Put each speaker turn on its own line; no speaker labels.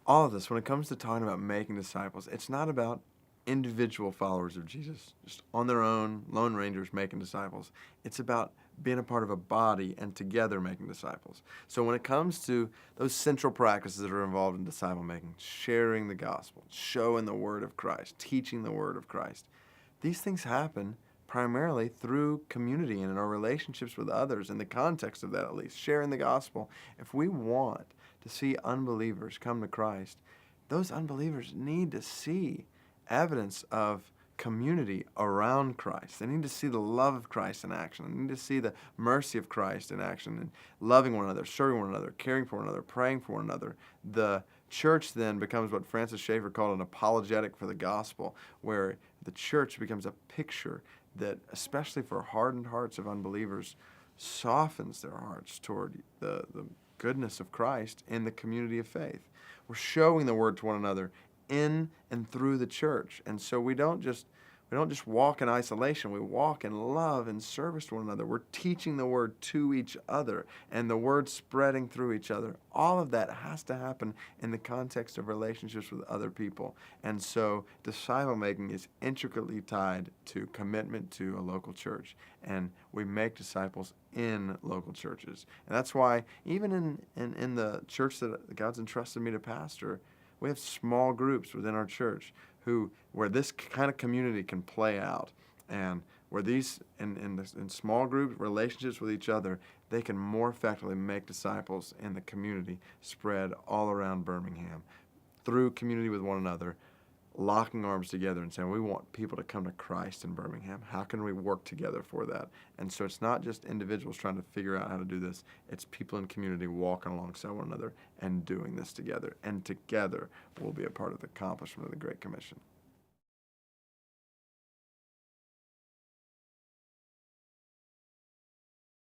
all of this, when it comes to talking about making disciples, it's not about individual followers of Jesus, just on their own, lone rangers making disciples. It's about being a part of a body and together making disciples. So when it comes to those central practices that are involved in disciple making, sharing the gospel, showing the word of Christ, teaching the word of Christ, these things happen primarily through community and in our relationships with others, in the context of that at least, sharing the gospel. If we want to see unbelievers come to Christ, those unbelievers need to see evidence of community around Christ. They need to see the love of Christ in action. They need to see the mercy of Christ in action, and loving one another, serving one another, caring for one another, praying for one another. The church then becomes what Francis Schaeffer called an apologetic for the gospel, where the church becomes a picture that, especially for hardened hearts of unbelievers, softens their hearts toward the goodness of Christ in the community of faith. We're showing the word to one another in and through the church. And so we don't just walk in isolation. We walk in love and service to one another. We're teaching the word to each other and the word spreading through each other. All of that has to happen in the context of relationships with other people. And so disciple making is intricately tied to commitment to a local church. And we make disciples in local churches. And that's why even in the church that God's entrusted me to pastor, we have small groups within our church where this kind of community can play out, and where these in small group relationships with each other, they can more effectively make disciples in the community spread all around Birmingham through community with one another, locking arms together and saying, we want people to come to Christ in Birmingham. How can we work together for that? And so it's not just individuals trying to figure out how to do this. It's people in community walking alongside one another and doing this together. And together we'll be a part of the accomplishment of the Great Commission.